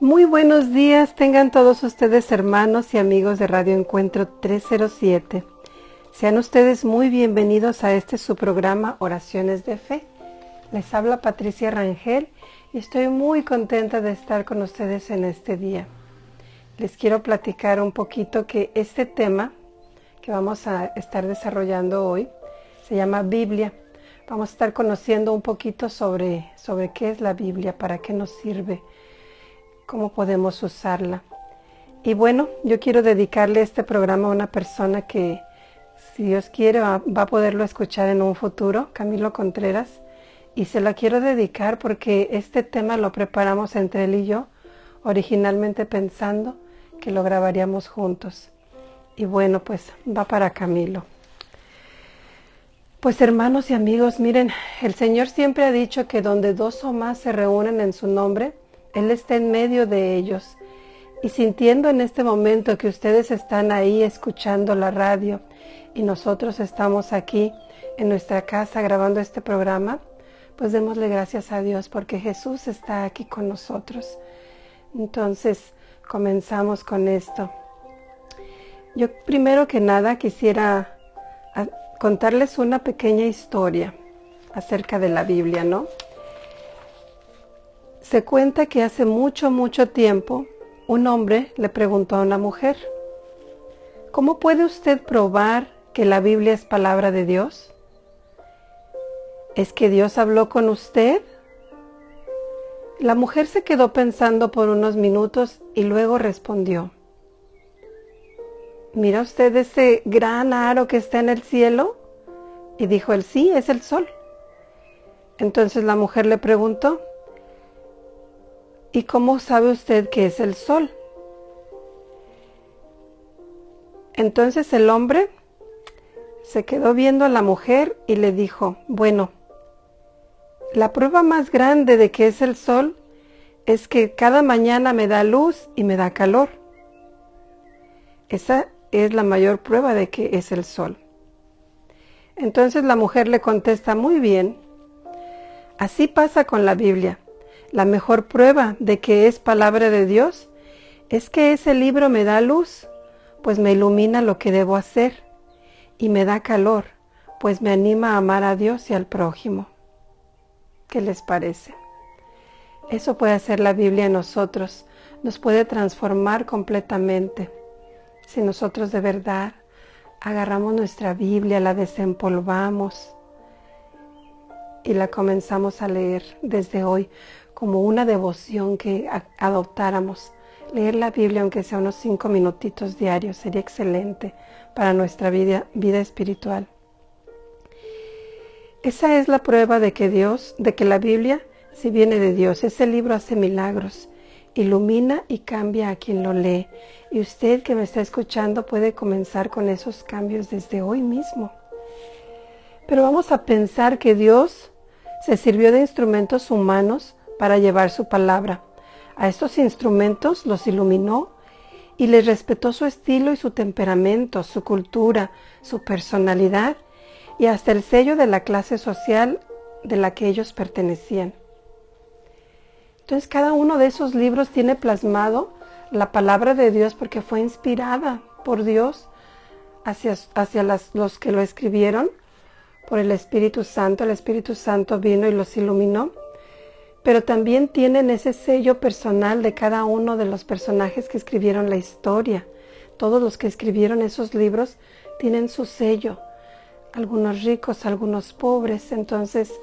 Muy buenos días, tengan todos ustedes hermanos y amigos de Radio Encuentro 307. Sean ustedes muy bienvenidos a su programa Oraciones de Fe. Les habla Patricia Rangel y estoy muy contenta de estar con ustedes en este día. Les quiero platicar un poquito que este tema que vamos a estar desarrollando hoy se llama Biblia. Vamos a estar conociendo un poquito sobre qué es la Biblia, para qué nos sirve, cómo podemos usarla. Y bueno, yo quiero dedicarle este programa a una persona que, si Dios quiere, va a poderlo escuchar en un futuro, Camilo Contreras, y se lo quiero dedicar porque este tema lo preparamos entre él y yo, originalmente pensando que lo grabaríamos juntos. Y bueno, pues va para Camilo. Pues hermanos y amigos, miren, el Señor siempre ha dicho que donde dos o más se reúnen en su nombre, Él está en medio de ellos. Y sintiendo en este momento que ustedes están ahí escuchando la radio y nosotros estamos aquí en nuestra casa grabando este programa, pues démosle gracias a Dios porque Jesús está aquí con nosotros. Entonces, comenzamos con esto. Yo primero que nada quisiera contarles una pequeña historia acerca de la Biblia, ¿no? Se cuenta que hace mucho tiempo un hombre le preguntó a una mujer: ¿cómo puede usted probar que la Biblia es palabra de Dios? ¿Es que Dios habló con usted? La mujer se quedó pensando por unos minutos y luego respondió: ¿mira usted ese gran aro que está en el cielo? Y dijo él: sí, es el sol. Entonces la mujer le preguntó: ¿y cómo sabe usted que es el sol? Entonces el hombre se quedó viendo a la mujer y le dijo: bueno, la prueba más grande de que es el sol es que cada mañana me da luz y me da calor. Esa es la mayor prueba de que es el sol. Entonces la mujer le contesta: muy bien, así pasa con la Biblia. La mejor prueba de que es palabra de Dios es que ese libro me da luz, pues me ilumina lo que debo hacer, y me da calor, pues me anima a amar a Dios y al prójimo. ¿Qué les parece? Eso puede hacer la Biblia en nosotros, nos puede transformar completamente. Si nosotros de verdad agarramos nuestra Biblia, la desempolvamos y la comenzamos a leer desde hoy como una devoción que adoptáramos. Leer la Biblia, aunque sea unos 5 minutitos diarios, sería excelente para nuestra vida espiritual. Esa es la prueba de que la Biblia sí viene de Dios. Ese libro hace milagros, ilumina y cambia a quien lo lee. Y usted que me está escuchando puede comenzar con esos cambios desde hoy mismo. Pero vamos a pensar que Dios se sirvió de instrumentos humanos para llevar su palabra. A estos instrumentos los iluminó y les respetó su estilo y su temperamento, su cultura, su personalidad y hasta el sello de la clase social de la que ellos pertenecían. Entonces cada uno de esos libros tiene plasmado la palabra de Dios porque fue inspirada por Dios hacia los que lo escribieron por el Espíritu Santo. El Espíritu Santo vino y los iluminó, pero también tienen ese sello personal de cada uno de los personajes que escribieron la historia. Todos los que escribieron esos libros tienen su sello, algunos ricos, algunos pobres. Entonces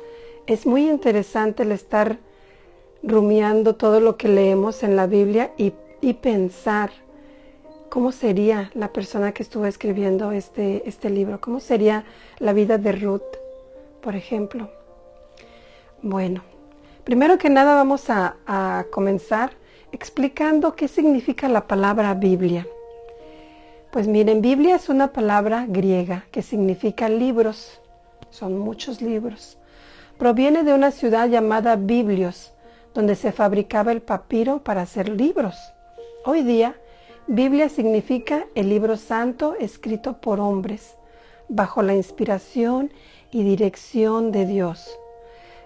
es muy interesante el estar rumiando todo lo que leemos en la Biblia y pensar cómo sería la persona que estuvo escribiendo este libro, cómo sería la vida de Ruth, por ejemplo. Bueno, primero que nada vamos a comenzar explicando qué significa la palabra Biblia. Pues miren, Biblia es una palabra griega que significa libros, son muchos libros. Proviene de una ciudad llamada Biblios, donde se fabricaba el papiro para hacer libros. Hoy día, Biblia significa el libro santo escrito por hombres, bajo la inspiración y dirección de Dios.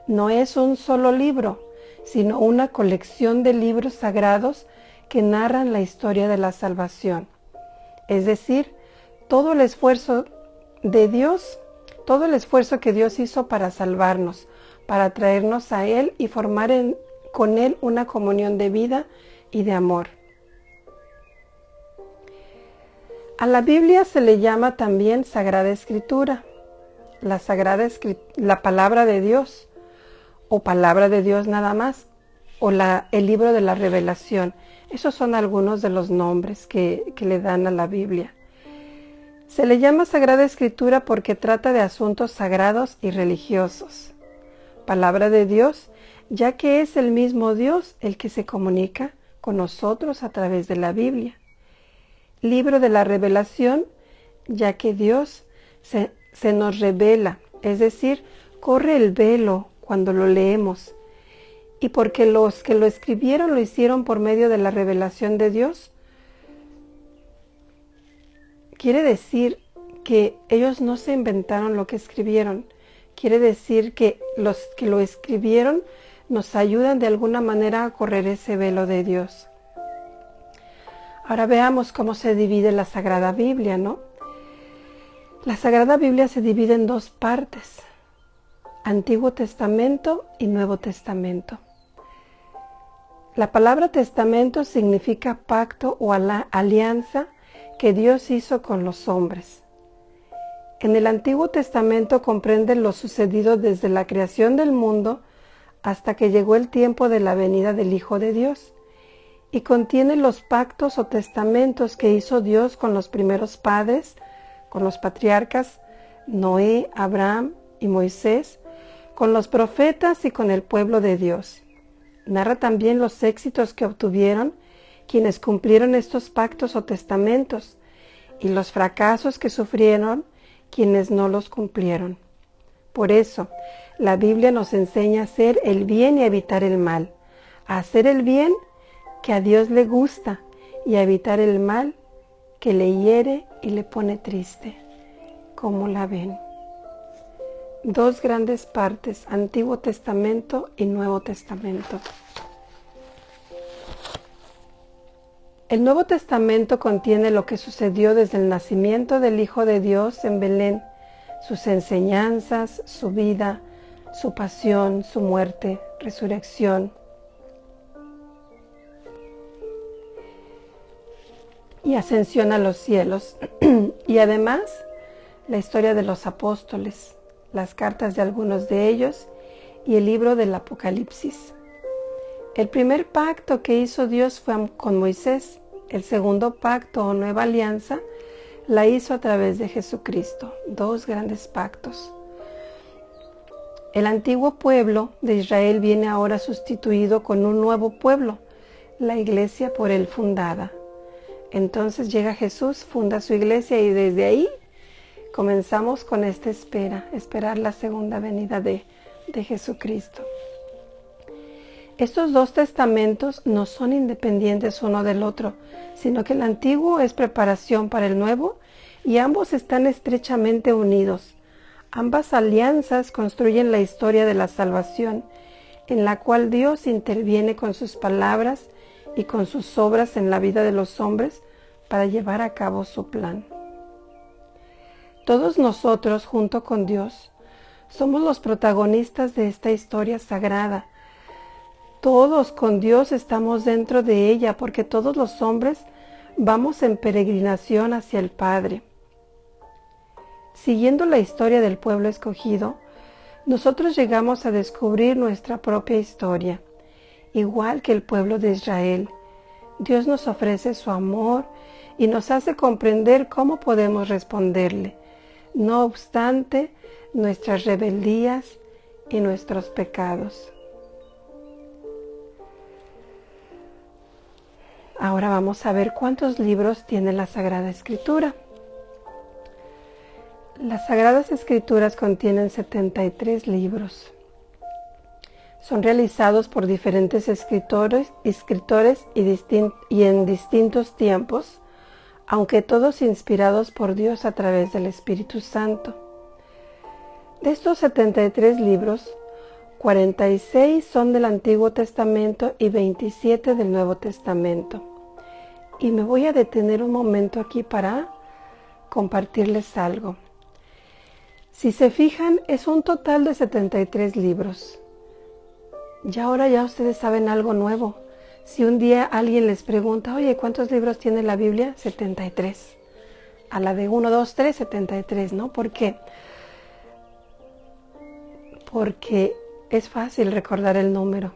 No es un solo libro, sino una colección de libros sagrados que narran la historia de la salvación. Es decir, todo el esfuerzo de Dios, todo el esfuerzo que Dios hizo para salvarnos, para traernos a Él y formar con Él una comunión de vida y de amor. A la Biblia se le llama también Sagrada Escritura, la palabra de Dios, o palabra de Dios nada más, o el libro de la revelación. Esos son algunos de los nombres que le dan a la Biblia. Se le llama Sagrada Escritura porque trata de asuntos sagrados y religiosos. Palabra de Dios, ya que es el mismo Dios el que se comunica con nosotros a través de la Biblia. Libro de la revelación, ya que Dios se nos revela, es decir, corre el velo cuando lo leemos. Y porque los que lo escribieron lo hicieron por medio de la revelación de Dios, quiere decir que ellos no se inventaron lo que escribieron. Quiere decir que los que lo escribieron nos ayudan de alguna manera a correr ese velo de Dios. Ahora veamos cómo se divide la Sagrada Biblia, ¿no? La Sagrada Biblia se divide en dos partes: Antiguo Testamento y Nuevo Testamento. La palabra testamento significa pacto o alianza que Dios hizo con los hombres. En el Antiguo Testamento comprende lo sucedido desde la creación del mundo hasta que llegó el tiempo de la venida del Hijo de Dios, y contiene los pactos o testamentos que hizo Dios con los primeros padres, con los patriarcas Noé, Abraham y Moisés, con los profetas y con el pueblo de Dios. Narra también los éxitos que obtuvieron quienes cumplieron estos pactos o testamentos y los fracasos que sufrieron quienes no los cumplieron. Por eso, la Biblia nos enseña a hacer el bien y a evitar el mal, a hacer el bien que a Dios le gusta y a evitar el mal que le hiere y le pone triste. ¿Cómo la ven? Dos grandes partes, Antiguo Testamento y Nuevo Testamento. El Nuevo Testamento contiene lo que sucedió desde el nacimiento del Hijo de Dios en Belén, sus enseñanzas, su vida, su pasión, su muerte, resurrección. Y ascensión a los cielos. Y además, la historia de los apóstoles, las cartas de algunos de ellos y el libro del Apocalipsis. El primer pacto que hizo Dios fue con Moisés. El segundo pacto o nueva alianza la hizo a través de Jesucristo. Dos grandes pactos. El antiguo pueblo de Israel viene ahora sustituido con un nuevo pueblo, la iglesia por él fundada. Entonces llega Jesús, funda su iglesia y desde ahí comenzamos con esta esperar la segunda venida de Jesucristo. Estos dos testamentos no son independientes uno del otro, sino que el antiguo es preparación para el nuevo y ambos están estrechamente unidos. Ambas alianzas construyen la historia de la salvación, en la cual Dios interviene con sus palabras y con sus obras en la vida de los hombres para llevar a cabo su plan. Todos nosotros, junto con Dios, somos los protagonistas de esta historia sagrada. Todos con Dios estamos dentro de ella porque todos los hombres vamos en peregrinación hacia el Padre. Siguiendo la historia del pueblo escogido, nosotros llegamos a descubrir nuestra propia historia. Igual que el pueblo de Israel, Dios nos ofrece su amor y nos hace comprender cómo podemos responderle, no obstante nuestras rebeldías y nuestros pecados. Ahora vamos a ver cuántos libros tiene la Sagrada Escritura. Las Sagradas Escrituras contienen 73 libros. Son realizados por diferentes escritores y en distintos tiempos, aunque todos inspirados por Dios a través del Espíritu Santo. De estos 73 libros, 46 son del Antiguo Testamento y 27 del Nuevo Testamento. Y me voy a detener un momento aquí para compartirles algo. Si se fijan, es un total de 73 libros. Y ahora ya ustedes saben algo nuevo. Si un día alguien les pregunta, oye, ¿cuántos libros tiene la Biblia? 73. A la de 1, 2, 3, 73, ¿no? ¿Por qué? Porque es fácil recordar el número.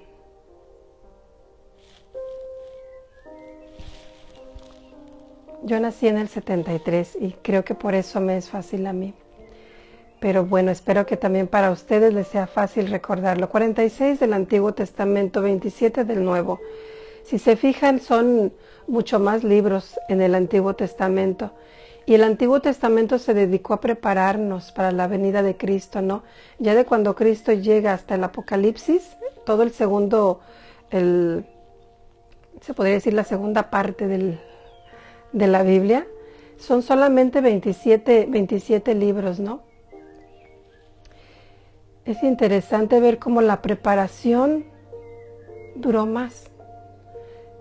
Yo nací en el 73 y creo que por eso me es fácil a mí. Pero bueno, espero que también para ustedes les sea fácil recordarlo. 46 del Antiguo Testamento, 27 del Nuevo. Si se fijan, son mucho más libros en el Antiguo Testamento. Y el Antiguo Testamento se dedicó a prepararnos para la venida de Cristo, ¿no? Ya de cuando Cristo llega hasta el Apocalipsis, todo el segundo, se podría decir la segunda parte de la Biblia, son solamente 27 libros, ¿no? Es interesante ver cómo la preparación duró más.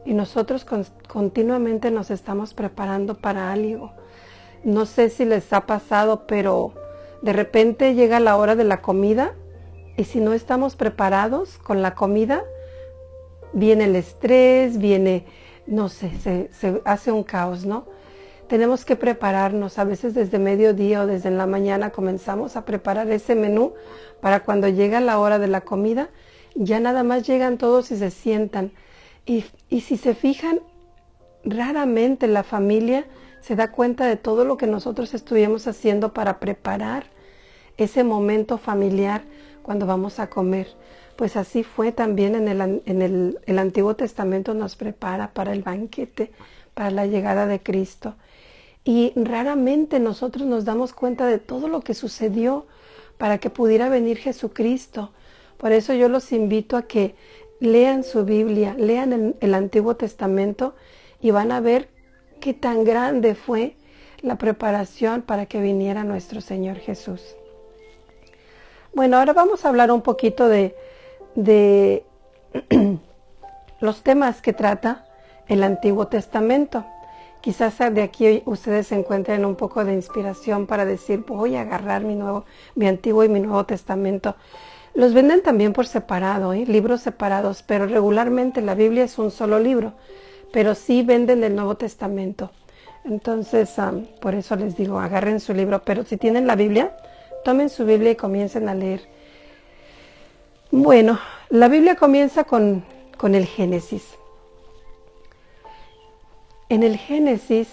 Y nosotros continuamente nos estamos preparando para algo. No sé si les ha pasado, pero de repente llega la hora de la comida y si no estamos preparados con la comida, viene el estrés, no sé, se hace un caos, ¿no? Tenemos que prepararnos, a veces desde mediodía o desde en la mañana comenzamos a preparar ese menú para cuando llega la hora de la comida, ya nada más llegan todos y se sientan. Y si se fijan, raramente la familia se da cuenta de todo lo que nosotros estuvimos haciendo para preparar ese momento familiar cuando vamos a comer. Pues así fue también el Antiguo Testamento nos prepara para el banquete, para la llegada de Cristo. Y raramente nosotros nos damos cuenta de todo lo que sucedió para que pudiera venir Jesucristo. Por eso yo los invito a que lean su Biblia, lean el Antiguo Testamento y van a ver qué tan grande fue la preparación para que viniera nuestro Señor Jesús. Bueno, ahora vamos a hablar un poquito de los temas que trata el Antiguo Testamento. Quizás de aquí ustedes encuentren un poco de inspiración para decir, voy a agarrar mi Antiguo y mi Nuevo Testamento. Los venden también por separado, libros separados, pero regularmente la Biblia es un solo libro, pero sí venden el Nuevo Testamento. Entonces, por eso les digo, agarren su libro, pero si tienen la Biblia, tomen su Biblia y comiencen a leer. Bueno, la Biblia comienza con el Génesis. En el Génesis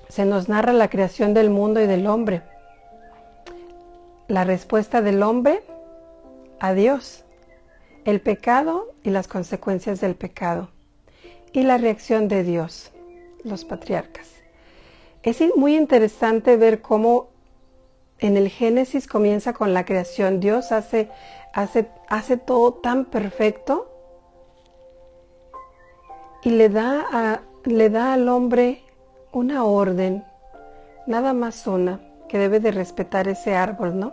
se nos narra la creación del mundo y del hombre, la respuesta del hombre a Dios, el pecado y las consecuencias del pecado, y la reacción de Dios, los patriarcas. Es muy interesante ver cómo en el Génesis comienza con la creación. Dios hace todo tan perfecto y le da al hombre una orden, nada más una, que debe de respetar ese árbol, ¿no?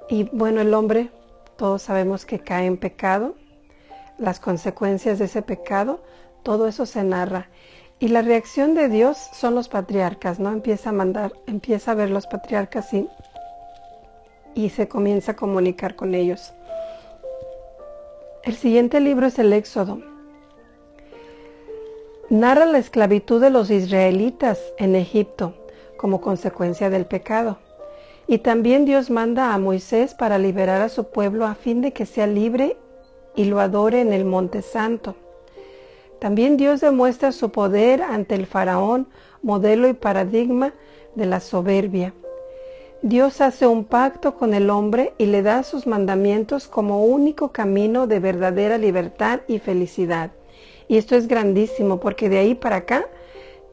Y bueno, el hombre, todos sabemos que cae en pecado, las consecuencias de ese pecado, todo eso se narra. Y la reacción de Dios son los patriarcas, ¿no? Empieza a ver los patriarcas y se comienza a comunicar con ellos. El siguiente libro es el Éxodo. Narra la esclavitud de los israelitas en Egipto como consecuencia del pecado. Y también Dios manda a Moisés para liberar a su pueblo a fin de que sea libre y lo adore en el Monte Santo. También Dios demuestra su poder ante el faraón, modelo y paradigma de la soberbia. Dios hace un pacto con el hombre y le da sus mandamientos como único camino de verdadera libertad y felicidad. Y esto es grandísimo porque de ahí para acá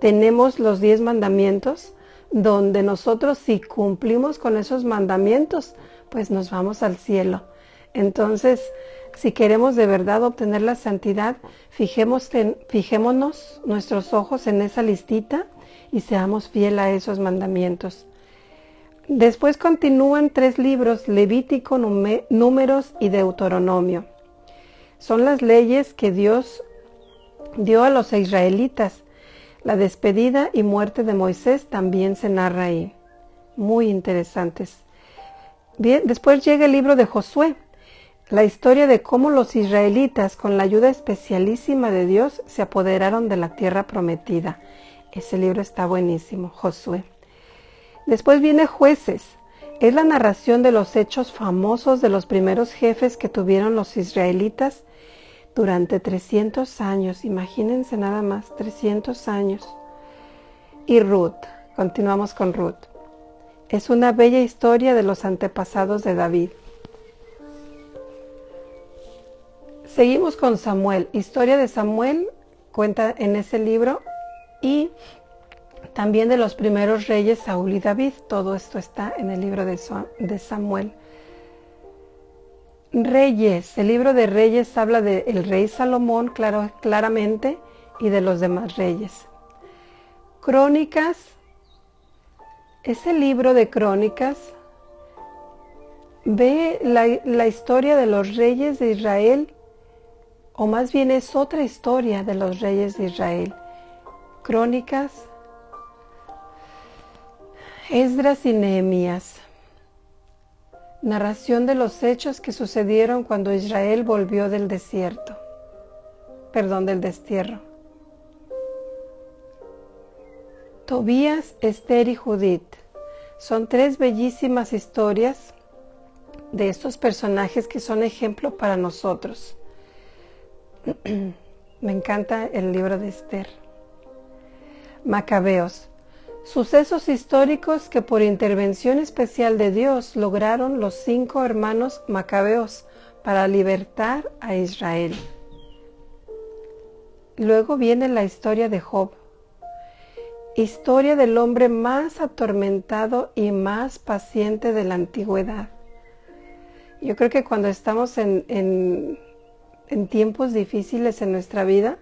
tenemos los 10 mandamientos donde nosotros si cumplimos con esos mandamientos, pues nos vamos al cielo. Entonces, si queremos de verdad obtener la santidad, fijémonos nuestros ojos en esa listita y seamos fieles a esos mandamientos. Después continúan 3 libros: Levítico, Números y Deuteronomio. Son las leyes que Dios dio a los israelitas. La despedida y muerte de Moisés también se narra ahí. Muy interesantes. Bien, después llega el libro de Josué, la historia de cómo los israelitas, con la ayuda especialísima de Dios, se apoderaron de la tierra prometida. Ese libro está buenísimo, Josué. Después viene Jueces. Es la narración de los hechos famosos de los primeros jefes que tuvieron los israelitas durante 300 años. Imagínense nada más, 300 años. Y Ruth. Continuamos con Ruth. Es una bella historia de los antepasados de David. Seguimos con Samuel. Historia de Samuel cuenta en ese libro, y también de los primeros reyes Saúl y David. Todo esto está en el libro de Samuel. Reyes. El libro de Reyes habla del rey Salomón claramente, y de los demás reyes. Crónicas. Ese libro de Crónicas ve la historia de los reyes de Israel, o más bien es otra historia de los reyes de Israel. Crónicas, Esdras y Nehemías. Narración de los hechos que sucedieron cuando Israel volvió del destierro. Tobías, Esther y Judith. Son 3 bellísimas historias de estos personajes que son ejemplo para nosotros. Me encanta el libro de Esther. Macabeos. Sucesos históricos que por intervención especial de Dios lograron los 5 hermanos macabeos para libertar a Israel. Luego viene la historia de Job. Historia del hombre más atormentado y más paciente de la antigüedad. Yo creo que cuando estamos en tiempos difíciles en nuestra vida,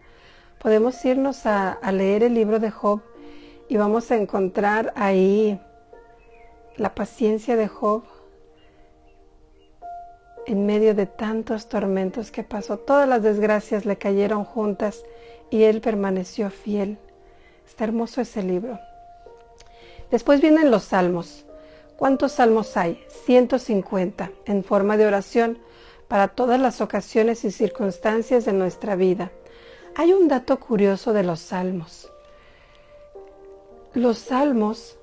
podemos irnos a leer el libro de Job, y vamos a encontrar ahí la paciencia de Job en medio de tantos tormentos que pasó. Todas las desgracias le cayeron juntas y él permaneció fiel. Está hermoso ese libro. Después vienen los salmos. ¿Cuántos salmos hay? 150, en forma de oración para todas las ocasiones y circunstancias de nuestra vida. Hay un dato curioso de los salmos. Los salmos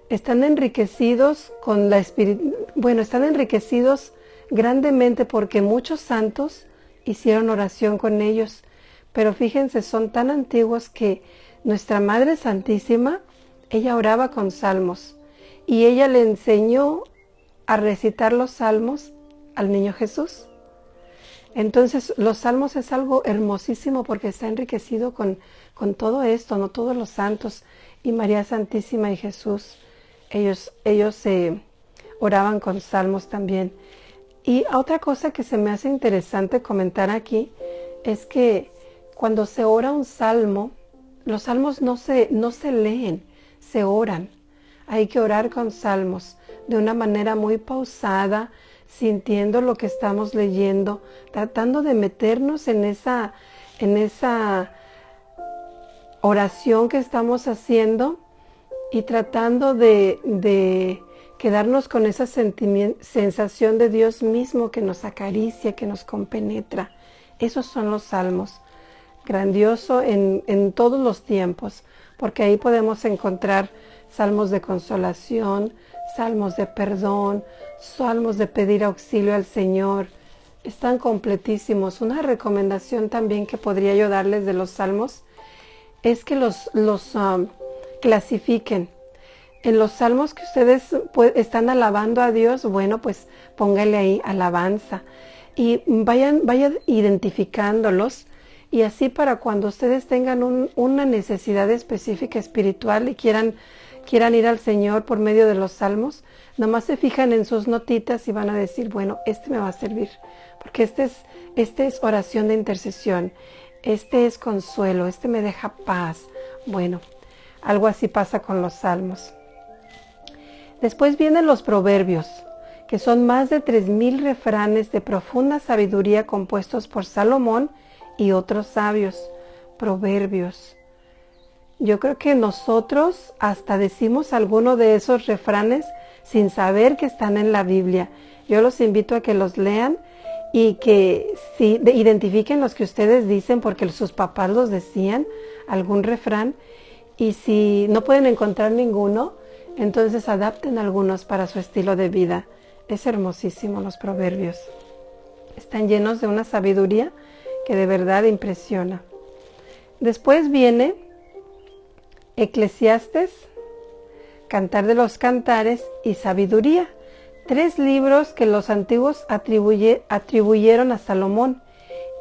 están enriquecidos están enriquecidos grandemente porque muchos santos hicieron oración con ellos. Pero fíjense, son tan antiguos que nuestra Madre Santísima, ella oraba con salmos, y ella le enseñó a recitar los salmos al niño Jesús. Entonces, los salmos es algo hermosísimo porque está enriquecido con todo esto, ¿no? Todos los santos y María Santísima y Jesús, ellos oraban con salmos también. Y otra cosa que se me hace interesante comentar aquí es que cuando se ora un salmo, los salmos no se leen, se oran. Hay que orar con salmos de una manera muy pausada, sintiendo lo que estamos leyendo, tratando de meternos en esa oración que estamos haciendo, y tratando de quedarnos con esa sensación de Dios mismo que nos acaricia, que nos compenetra. Esos son los salmos. Grandioso en todos los tiempos, porque ahí podemos encontrar salmos de consolación, salmos de perdón, salmos de pedir auxilio al Señor. Están completísimos. Una recomendación también que podría yo darles de los salmos es que los clasifiquen. En los salmos que ustedes están alabando a Dios, bueno, pues póngale ahí alabanza y vayan identificándolos, y así para cuando ustedes tengan una necesidad específica espiritual y quieran ir al Señor por medio de los salmos, nomás se fijan en sus notitas y van a decir, bueno, este me va a servir, porque este es oración de intercesión, este es consuelo, este me deja paz. Bueno, algo así pasa con los salmos. Después vienen los proverbios, que son más de 3000 refranes de profunda sabiduría compuestos por Salomón y otros sabios. Proverbios. Yo creo que nosotros hasta decimos alguno de esos refranes sin saber que están en la Biblia. Yo los invito a que los lean y que identifiquen los que ustedes dicen porque sus papás los decían, algún refrán, y si no pueden encontrar ninguno, entonces adapten algunos para su estilo de vida. Es hermosísimo los proverbios. Están llenos de una sabiduría que de verdad impresiona. Después viene Eclesiastes, Cantar de los Cantares y Sabiduría. 3 libros que los antiguos atribuyeron a Salomón.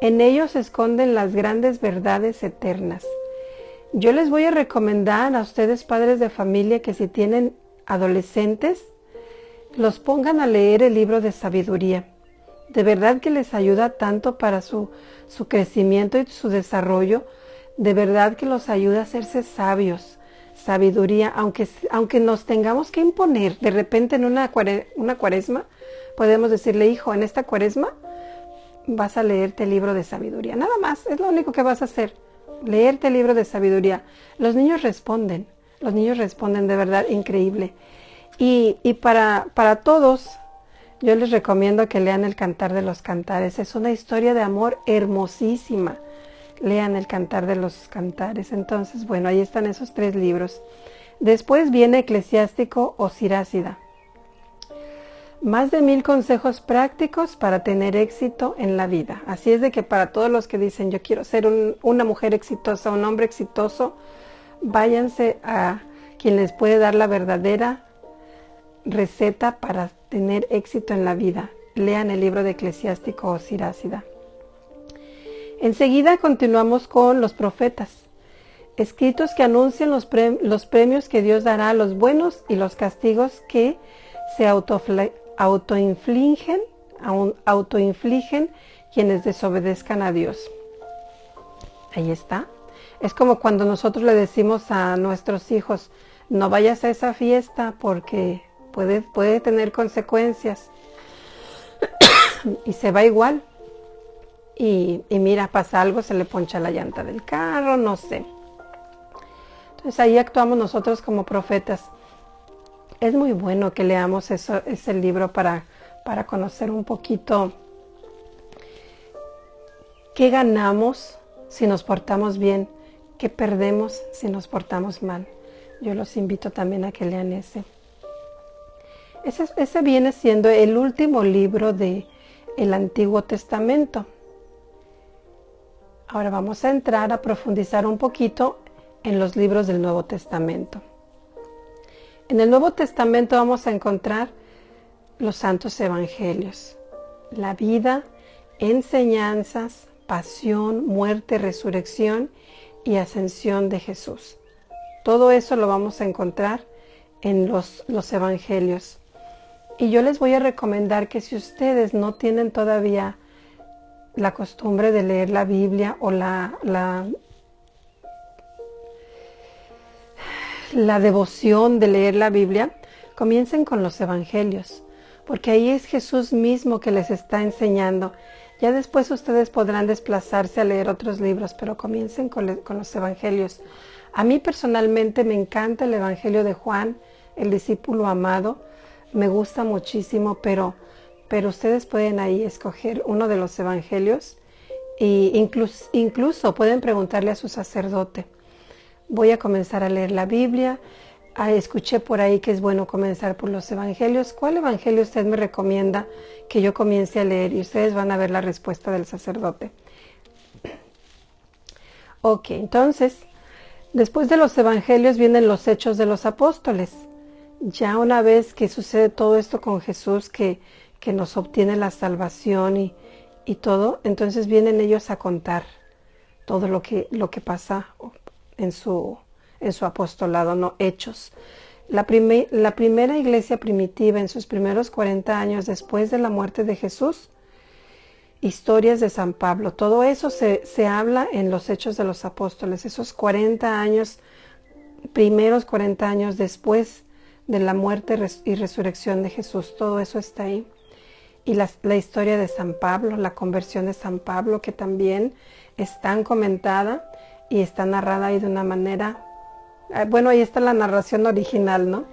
En ellos se esconden las grandes verdades eternas. Yo les voy a recomendar a ustedes, padres de familia, que si tienen adolescentes, los pongan a leer el libro de sabiduría. De verdad que les ayuda tanto para su crecimiento y su desarrollo. De verdad que los ayuda a hacerse sabios. Sabiduría, aunque nos tengamos que imponer de repente en una cuaresma, podemos decirle: hijo, en esta cuaresma vas a leerte el libro de sabiduría. Nada más, es lo único que vas a hacer, leerte el libro de sabiduría. Los niños responden de verdad increíble. Y para todos, yo les recomiendo que lean el Cantar de los Cantares. Es una historia de amor hermosísima. Lean el Cantar de los Cantares. Entonces, bueno, ahí están esos 3 libros. Después viene Eclesiástico o Sirásida. Más de 1000 consejos prácticos para tener éxito en la vida. Así es de que para todos los que dicen: yo quiero ser una mujer exitosa, un hombre exitoso, váyanse a quien les puede dar la verdadera receta para tener éxito en la vida. Lean el libro de Eclesiástico o Sirásida. Enseguida continuamos con los profetas, escritos que anuncian los premios que Dios dará a los buenos y los castigos que se autoinfligen quienes desobedezcan a Dios. Ahí está. Es como cuando nosotros le decimos a nuestros hijos: no vayas a esa fiesta porque puede tener consecuencias. Y se va igual. Y mira, pasa algo, se le poncha la llanta del carro, no sé. Entonces ahí actuamos nosotros como profetas. Es muy bueno que leamos ese libro para conocer un poquito qué ganamos si nos portamos bien, qué perdemos si nos portamos mal. Yo los invito también a que lean ese. Ese viene siendo el último libro del Antiguo Testamento. Ahora vamos a entrar a profundizar un poquito en los libros del Nuevo Testamento. En el Nuevo Testamento vamos a encontrar los santos evangelios, la vida, enseñanzas, pasión, muerte, resurrección y ascensión de Jesús. Todo eso lo vamos a encontrar en los evangelios. Y yo les voy a recomendar que si ustedes no tienen todavía la costumbre de leer la Biblia o la devoción de leer la Biblia, comiencen con los evangelios, porque ahí es Jesús mismo que les está enseñando. Ya después ustedes podrán desplazarse a leer otros libros, pero comiencen con los evangelios. A mí personalmente me encanta el Evangelio de Juan, el discípulo amado. Me gusta muchísimo, pero ustedes pueden ahí escoger uno de los evangelios e incluso pueden preguntarle a su sacerdote: voy a comenzar a leer la Biblia, escuché por ahí que es bueno comenzar por los evangelios. ¿Cuál evangelio usted me recomienda que yo comience a leer? Y ustedes van a ver la respuesta del sacerdote. Ok, entonces, después de los evangelios vienen los Hechos de los Apóstoles. Ya una vez que sucede todo esto con Jesús, que nos obtiene la salvación y todo, entonces vienen ellos a contar todo lo que pasa en su apostolado, ¿no? Hechos. La primera iglesia primitiva, en sus primeros 40 años después de la muerte de Jesús, historias de San Pablo, todo eso se habla en los Hechos de los Apóstoles. Esos 40 años, primeros 40 años después de la muerte y resurrección de Jesús. Todo eso está ahí. Y la historia de San Pablo, la conversión de San Pablo, que también es tan comentada y está narrada ahí de una manera... Bueno, ahí está la narración original, ¿no?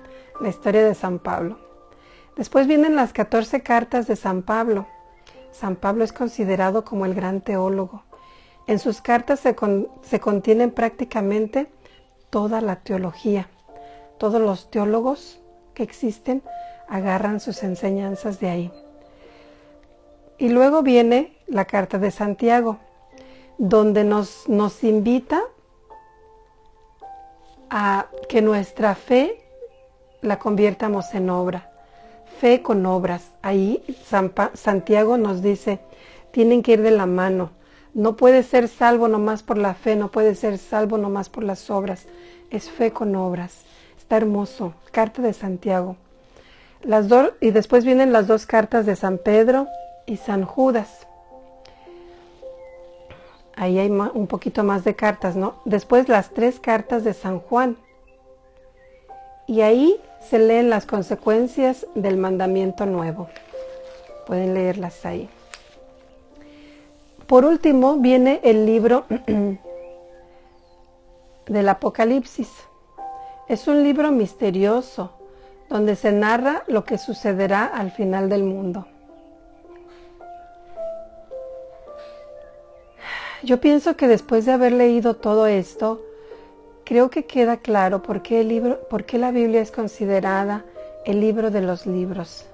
La historia de San Pablo. Después vienen las 14 cartas de San Pablo. San Pablo es considerado como el gran teólogo. En sus cartas se contienen prácticamente toda la teología. Todos los teólogos que existen agarran sus enseñanzas de ahí. Y luego viene la carta de Santiago, donde nos invita a que nuestra fe la conviertamos en obra. Fe con obras. Ahí Santiago nos dice, tienen que ir de la mano. No puede ser salvo nomás por la fe, no puede ser salvo nomás por las obras. Es fe con obras. Está hermoso. Carta de Santiago. Y después vienen las 2 cartas de San Pedro y San Judas. Ahí hay un poquito más de cartas, ¿no? Después las 3 cartas de San Juan. Y ahí se leen las consecuencias del mandamiento nuevo. Pueden leerlas ahí. Por último viene el libro del Apocalipsis. Es un libro misterioso donde se narra lo que sucederá al final del mundo. Yo pienso que después de haber leído todo esto, creo que queda claro por qué la Biblia es considerada el libro de los libros.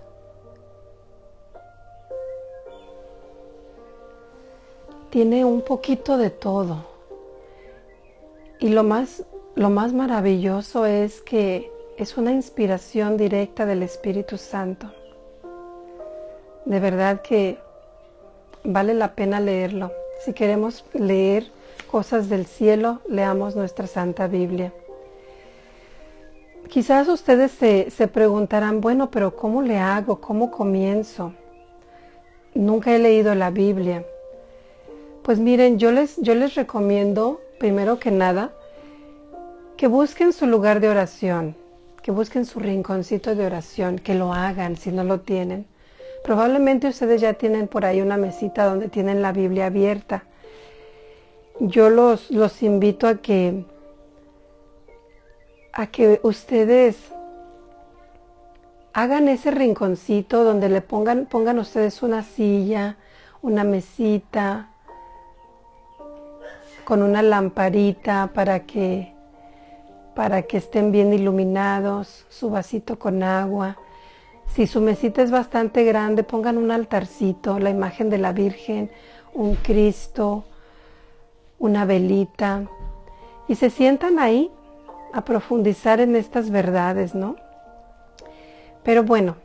Tiene un poquito de todo. Y lo más maravilloso es que es una inspiración directa del Espíritu Santo. De verdad que vale la pena leerlo. Si queremos leer cosas del cielo, leamos nuestra Santa Biblia. Quizás ustedes se preguntarán, bueno, pero ¿cómo le hago? ¿Cómo comienzo? Nunca he leído la Biblia. Pues miren, yo les recomiendo, primero que nada, que busquen su lugar de oración, que busquen su rinconcito de oración, que lo hagan si no lo tienen. Probablemente ustedes ya tienen por ahí una mesita donde tienen la Biblia abierta. Yo los invito a que ustedes hagan ese rinconcito donde le pongan ustedes una silla, una mesita, con una lamparita para que estén bien iluminados, su vasito con agua. Si su mesita es bastante grande, pongan un altarcito, la imagen de la Virgen, un Cristo, una velita, y se sientan ahí a profundizar en estas verdades, ¿no? Pero bueno,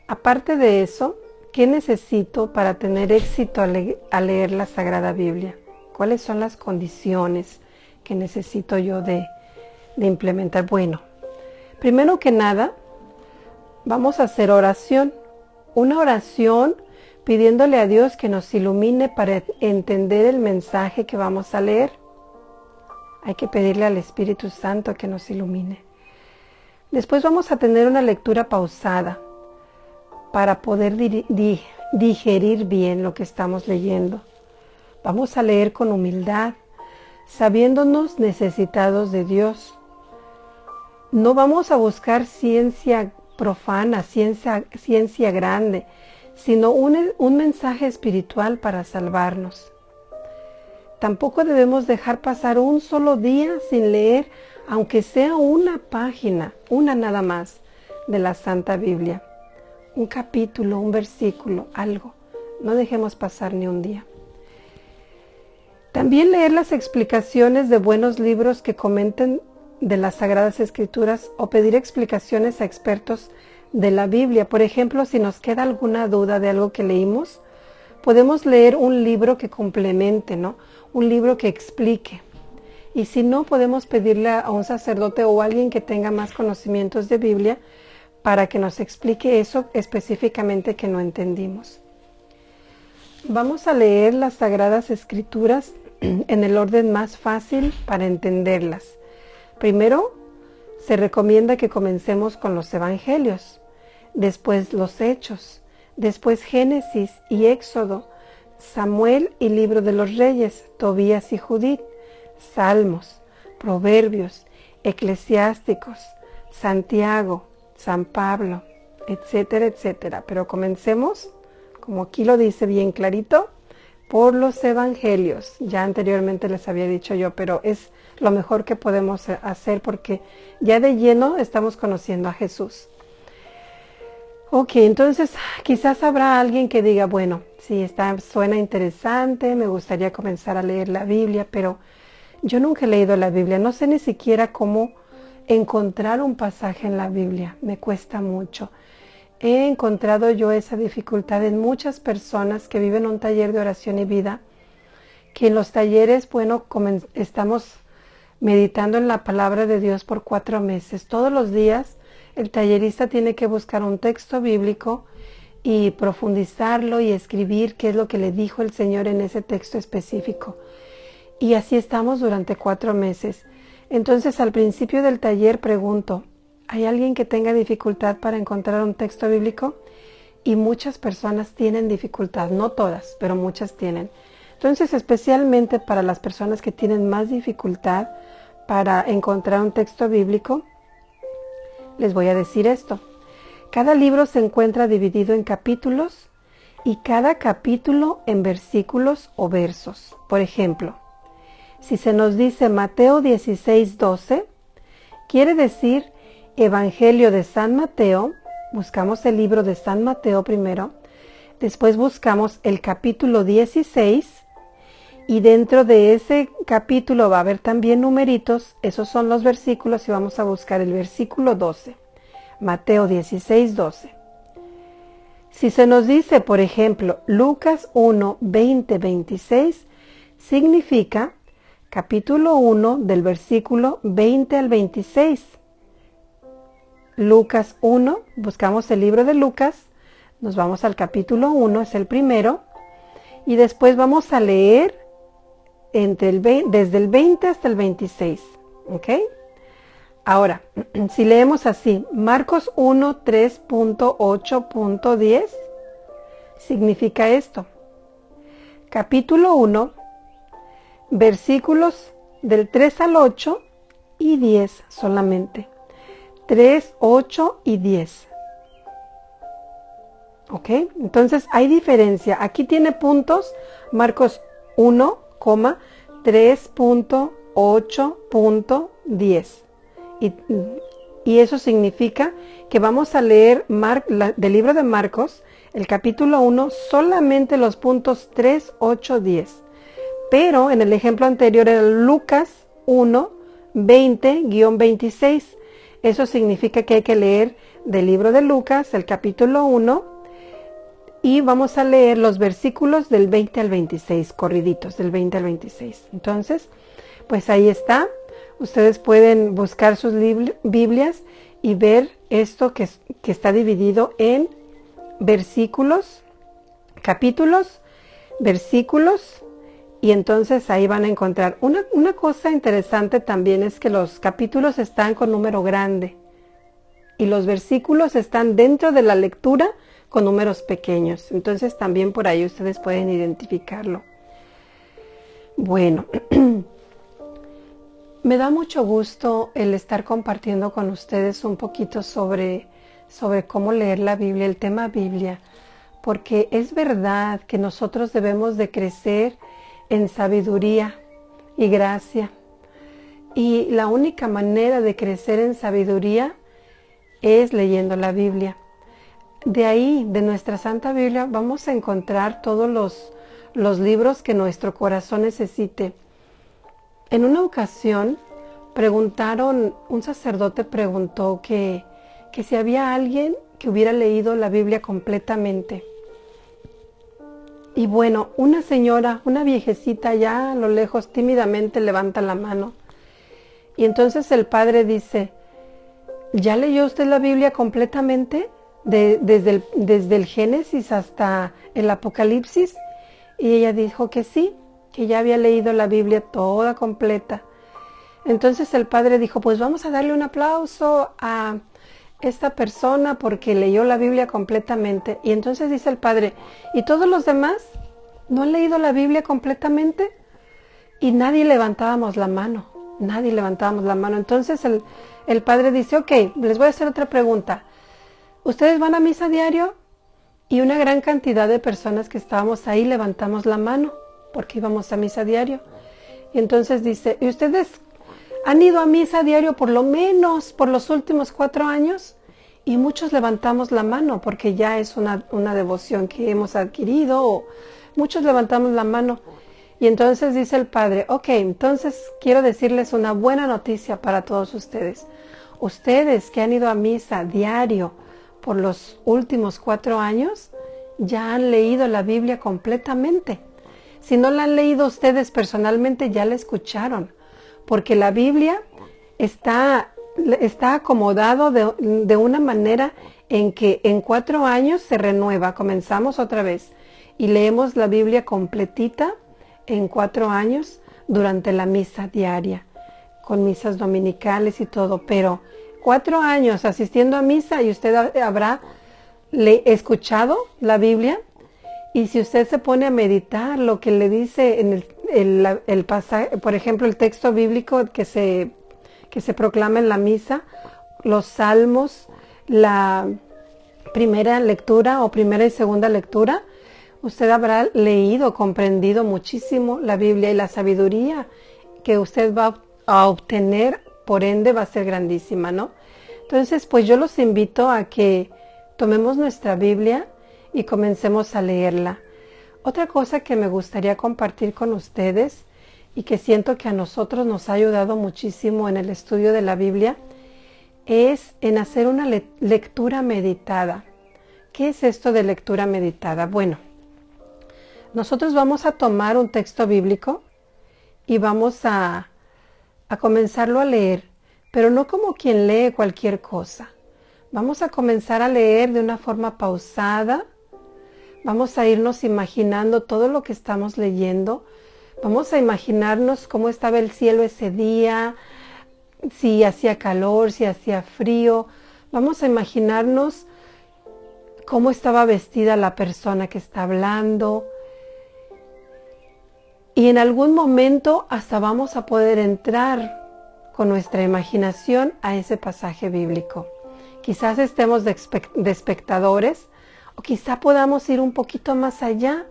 aparte de eso, ¿qué necesito para tener éxito al leer la Sagrada Biblia? ¿Cuáles son las condiciones que necesito yo de implementar? Bueno, primero que nada, vamos a hacer oración. Una oración pidiéndole a Dios que nos ilumine para entender el mensaje que vamos a leer. Hay que pedirle al Espíritu Santo que nos ilumine. Después vamos a tener una lectura pausada para poder digerir bien lo que estamos leyendo. Vamos a leer con humildad, sabiéndonos necesitados de Dios. No vamos a buscar ciencia profana, ciencia grande, sino un mensaje espiritual para salvarnos. Tampoco debemos dejar pasar un solo día sin leer, aunque sea una página, una nada más, de la Santa Biblia. Un capítulo, un versículo, algo. No dejemos pasar ni un día. También leer las explicaciones de buenos libros que comenten de las Sagradas Escrituras o pedir explicaciones a expertos de la Biblia. Por ejemplo, si nos queda alguna duda de algo que leímos, podemos leer un libro que complemente, ¿no? Un libro que explique. Y si no, podemos pedirle a un sacerdote o a alguien que tenga más conocimientos de Biblia para que nos explique eso específicamente que no entendimos. Vamos a leer las Sagradas Escrituras en el orden más fácil para entenderlas. Primero, se recomienda que comencemos con los Evangelios, después los Hechos, después Génesis y Éxodo, Samuel y Libro de los Reyes, Tobías y Judith, Salmos, Proverbios, Eclesiásticos, Santiago, San Pablo, etcétera, etcétera. Pero comencemos, como aquí lo dice bien clarito, por los Evangelios. Ya anteriormente les había dicho yo, pero es lo mejor que podemos hacer porque ya de lleno estamos conociendo a Jesús. Ok, entonces quizás habrá alguien que diga, bueno, sí, suena interesante, me gustaría comenzar a leer la Biblia, pero yo nunca he leído la Biblia, no sé ni siquiera cómo encontrar un pasaje en la Biblia, me cuesta mucho. He encontrado yo esa dificultad en muchas personas que viven un taller de oración y vida, que en los talleres, bueno, estamos meditando en la palabra de Dios por 4 meses. Todos los días el tallerista tiene que buscar un texto bíblico y profundizarlo y escribir qué es lo que le dijo el Señor en ese texto específico. Y así estamos durante 4 meses. Entonces, al principio del taller pregunto, ¿hay alguien que tenga dificultad para encontrar un texto bíblico? Y muchas personas tienen dificultad, no todas, pero muchas tienen. Entonces, especialmente para las personas que tienen más dificultad para encontrar un texto bíblico, les voy a decir esto. Cada libro se encuentra dividido en capítulos y cada capítulo en versículos o versos. Por ejemplo, si se nos dice Mateo 16:12, quiere decir Evangelio de San Mateo, buscamos el libro de San Mateo primero, después buscamos el capítulo 16 y dentro de ese capítulo va a haber también numeritos, esos son los versículos y vamos a buscar el versículo 12, Mateo 16:12. Si se nos dice, por ejemplo, Lucas 1, 20, 26, significa capítulo 1 del versículo 20 al 26. Lucas 1, buscamos el libro de Lucas, nos vamos al capítulo 1, es el primero, y después vamos a leer desde el 20 hasta el 26, ¿ok? Ahora, si leemos así, Marcos 1, 3.8.10, significa esto. Capítulo 1, versículos del 3 al 8 y 10 solamente. 3, 8 y 10. ¿Ok? Entonces hay diferencia. Aquí tiene puntos, Marcos 1, 3.8.10. Y eso significa que vamos a leer del libro de Marcos, el capítulo 1, solamente los puntos 3, 8, 10. Pero en el ejemplo anterior era Lucas 1, 20-26. Eso significa que hay que leer del libro de Lucas, el capítulo 1, y vamos a leer los versículos del 20 al 26, corriditos, del 20 al 26. Entonces, pues ahí está. Ustedes pueden buscar sus Biblias y ver esto que está dividido en versículos, capítulos, versículos, y entonces ahí van a encontrar. Una cosa interesante también es que los capítulos están con número grande y los versículos están dentro de la lectura con números pequeños. Entonces también por ahí ustedes pueden identificarlo. Bueno, me da mucho gusto el estar compartiendo con ustedes un poquito sobre cómo leer la Biblia, el tema Biblia, porque es verdad que nosotros debemos de crecer en sabiduría y gracia. Y la única manera de crecer en sabiduría es leyendo la Biblia. De ahí, de nuestra Santa Biblia, vamos a encontrar todos los libros que nuestro corazón necesite. En una ocasión un sacerdote preguntó que si había alguien que hubiera leído la Biblia completamente. Y bueno, una señora, una viejecita ya a lo lejos tímidamente levanta la mano. Y entonces el padre dice, ¿ya leyó usted la Biblia completamente? Desde el Génesis hasta el Apocalipsis. Y ella dijo que sí, que ya había leído la Biblia toda completa. Entonces el padre dijo, pues vamos a darle un aplauso a esta persona porque leyó la Biblia completamente. Y entonces dice el padre, ¿y todos los demás no han leído la Biblia completamente? Y nadie levantábamos la mano, nadie levantábamos la mano. Entonces el padre dice, ok, les voy a hacer otra pregunta. ¿Ustedes van a misa diario? Y una gran cantidad de personas que estábamos ahí levantamos la mano porque íbamos a misa diario. Y entonces dice, ¿y ustedes han ido a misa diario por lo menos por los últimos 4 años? Y muchos levantamos la mano porque ya es una devoción que hemos adquirido. Muchos levantamos la mano. Y entonces dice el padre, ok, entonces quiero decirles una buena noticia para todos ustedes. Ustedes que han ido a misa diario por los últimos 4 años, ya han leído la Biblia completamente. Si no la han leído ustedes personalmente, ya la escucharon. Porque la Biblia está acomodado de una manera en que en 4 años se renueva. Comenzamos otra vez y leemos la Biblia completita en 4 años durante la misa diaria, con misas dominicales y todo. Pero 4 años asistiendo a misa y usted habrá escuchado la Biblia. Y si usted se pone a meditar lo que le dice en el pasaje, por ejemplo, el texto bíblico que se proclama en la misa, los salmos, la primera lectura o primera y segunda lectura, usted habrá leído, comprendido muchísimo la Biblia y la sabiduría que usted va a obtener, por ende, va a ser grandísima, ¿no? Entonces, pues yo los invito a que tomemos nuestra Biblia y comencemos a leerla. Otra cosa que me gustaría compartir con ustedes y que siento que a nosotros nos ha ayudado muchísimo en el estudio de la Biblia es en hacer una lectura meditada. ¿Qué es esto de lectura meditada? Bueno, nosotros vamos a tomar un texto bíblico y vamos a comenzarlo a leer, pero no como quien lee cualquier cosa. Vamos a comenzar a leer de una forma pausada. Vamos a irnos imaginando todo lo que estamos leyendo. Vamos a imaginarnos cómo estaba el cielo ese día, si hacía calor, si hacía frío. Vamos a imaginarnos cómo estaba vestida la persona que está hablando. Y en algún momento hasta vamos a poder entrar con nuestra imaginación a ese pasaje bíblico. Quizás estemos de espectadores, o quizá podamos ir un poquito más allá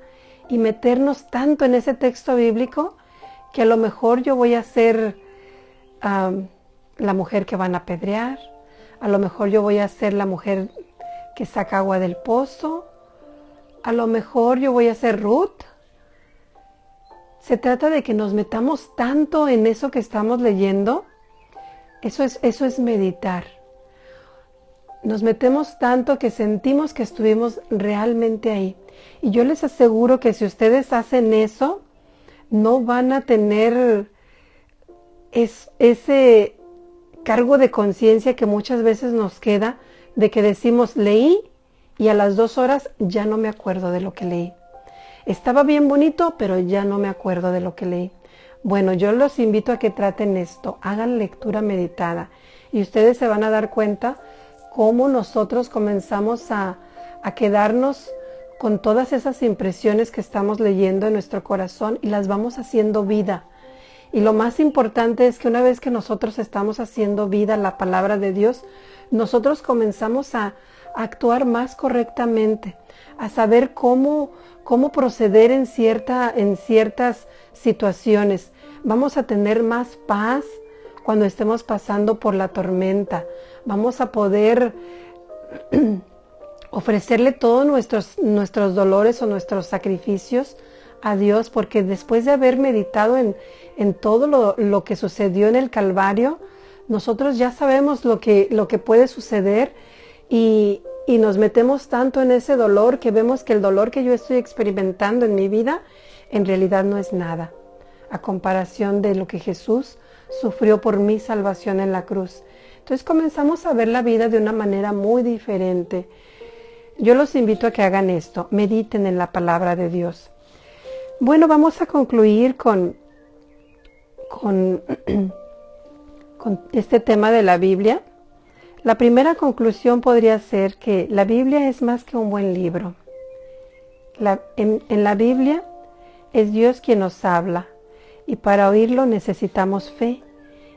y meternos tanto en ese texto bíblico que a lo mejor yo voy a ser la mujer que van a apedrear, a lo mejor yo voy a ser la mujer que saca agua del pozo, a lo mejor yo voy a ser Ruth. Se trata de que nos metamos tanto en eso que estamos leyendo. Eso es meditar. Nos metemos tanto que sentimos que estuvimos realmente ahí. Y yo les aseguro que si ustedes hacen eso, no van a tener ese cargo de conciencia que muchas veces nos queda de que decimos, leí y a las 2 horas ya no me acuerdo de lo que leí. Estaba bien bonito, pero ya no me acuerdo de lo que leí. Bueno, yo los invito a que traten esto, hagan lectura meditada y ustedes se van a dar cuenta cómo nosotros comenzamos a quedarnos con todas esas impresiones que estamos leyendo en nuestro corazón y las vamos haciendo vida. Y lo más importante es que una vez que nosotros estamos haciendo vida la palabra de Dios, nosotros comenzamos a actuar más correctamente, a saber cómo proceder en ciertas situaciones. Vamos a tener más paz cuando estemos pasando por la tormenta. Vamos a poder ofrecerle todos nuestros dolores o nuestros sacrificios a Dios, porque después de haber meditado en todo lo que sucedió en el Calvario, nosotros ya sabemos lo que puede suceder y nos metemos tanto en ese dolor que vemos que el dolor que yo estoy experimentando en mi vida en realidad no es nada a comparación de lo que Jesús sufrió por mi salvación en la cruz. Entonces comenzamos a ver la vida de una manera muy diferente. Yo los invito a que hagan esto, mediten en la palabra de Dios. Bueno, vamos a concluir con con este tema de la Biblia. La primera conclusión podría ser que la Biblia es más que un buen libro. En la Biblia es Dios quien nos habla, y para oírlo necesitamos fe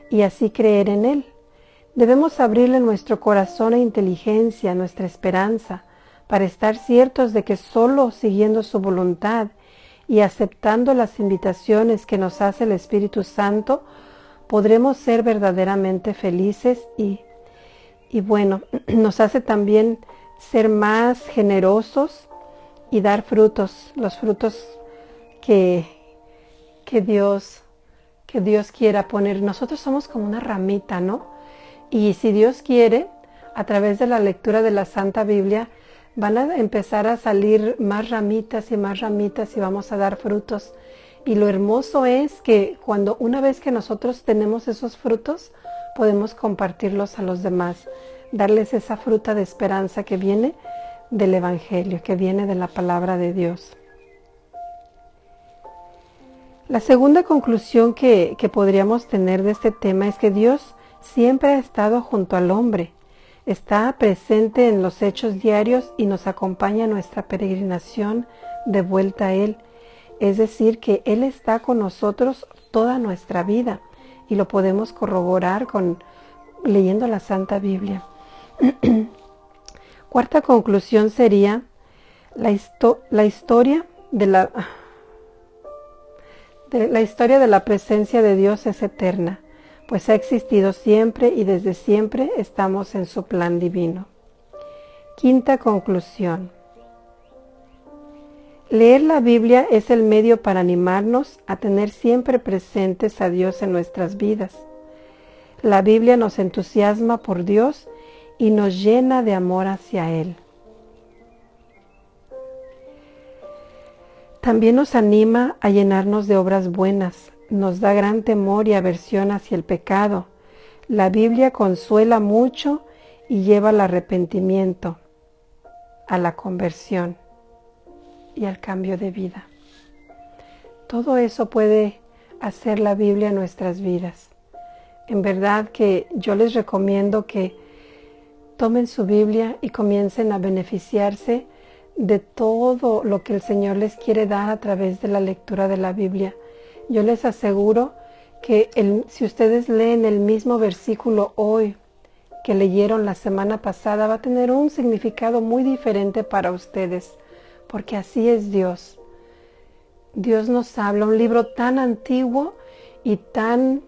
y así creer en Él. Debemos abrirle nuestro corazón e inteligencia, nuestra esperanza, para estar ciertos de que solo siguiendo su voluntad y aceptando las invitaciones que nos hace el Espíritu Santo, podremos ser verdaderamente felices y bueno, nos hace también ser más generosos y dar frutos, los frutos que Dios quiera poner. Nosotros somos como una ramita, ¿no? Y si Dios quiere, a través de la lectura de la Santa Biblia, van a empezar a salir más ramitas y vamos a dar frutos. Y lo hermoso es que una vez que nosotros tenemos esos frutos, podemos compartirlos a los demás, darles esa fruta de esperanza que viene del Evangelio, que viene de la palabra de Dios. La segunda conclusión que podríamos tener de este tema es que Dios siempre ha estado junto al hombre, está presente en los hechos diarios y nos acompaña en nuestra peregrinación de vuelta a Él. Es decir, que Él está con nosotros toda nuestra vida y lo podemos corroborar leyendo la Santa Biblia. Cuarta conclusión sería la historia de la presencia de Dios es eterna, pues ha existido siempre y desde siempre estamos en su plan divino. Quinta conclusión. Leer la Biblia es el medio para animarnos a tener siempre presentes a Dios en nuestras vidas. La Biblia nos entusiasma por Dios y nos llena de amor hacia Él. También nos anima a llenarnos de obras buenas, nos da gran temor y aversión hacia el pecado. La Biblia consuela mucho y lleva al arrepentimiento, a la conversión y al cambio de vida. Todo eso puede hacer la Biblia en nuestras vidas. En verdad que yo les recomiendo que tomen su Biblia y comiencen a beneficiarse de todo lo que el Señor les quiere dar a través de la lectura de la Biblia. Yo les aseguro que si ustedes leen el mismo versículo hoy que leyeron la semana pasada, va a tener un significado muy diferente para ustedes, porque así es Dios. Dios nos habla, un libro tan antiguo y tan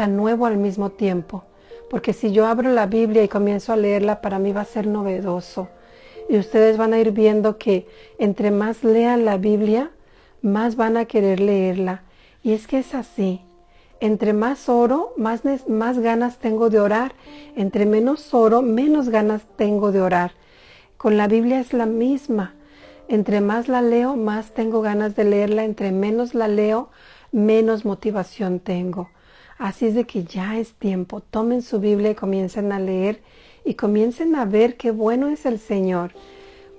nuevo al mismo tiempo. Porque si yo abro la Biblia y comienzo a leerla, para mí va a ser novedoso. Y ustedes van a ir viendo que entre más lean la Biblia, más van a querer leerla. Y es que es así. Entre más oro, más ganas tengo de orar. Entre menos oro, menos ganas tengo de orar. Con la Biblia es la misma. Entre más la leo, más tengo ganas de leerla. Entre menos la leo, menos motivación tengo. Así es de que ya es tiempo. Tomen su Biblia y comiencen a leer y comiencen a ver qué bueno es el Señor.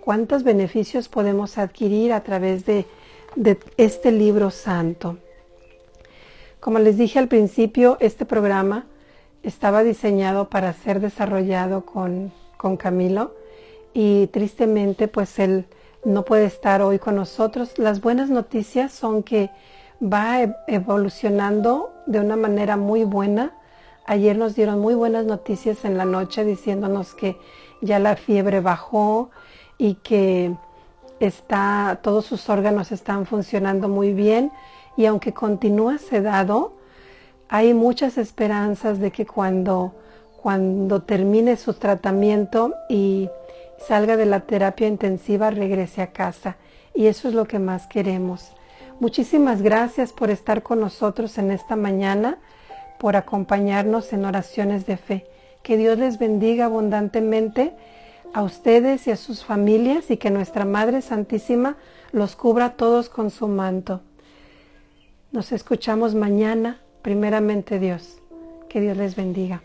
Cuántos beneficios podemos adquirir a través de este libro santo. Como les dije al principio, este programa estaba diseñado para ser desarrollado con Camilo y tristemente pues él no puede estar hoy con nosotros. Las buenas noticias son que va evolucionando de una manera muy buena. Ayer nos dieron muy buenas noticias en la noche diciéndonos que ya la fiebre bajó y que todos sus órganos están funcionando muy bien, y aunque continúa sedado, hay muchas esperanzas de que cuando termine su tratamiento y salga de la terapia intensiva regrese a casa, y eso es lo que más queremos. Muchísimas gracias por estar con nosotros en esta mañana, por acompañarnos en oraciones de fe. Que Dios les bendiga abundantemente a ustedes y a sus familias, y que nuestra Madre Santísima los cubra a todos con su manto. Nos escuchamos mañana, primeramente Dios. Que Dios les bendiga.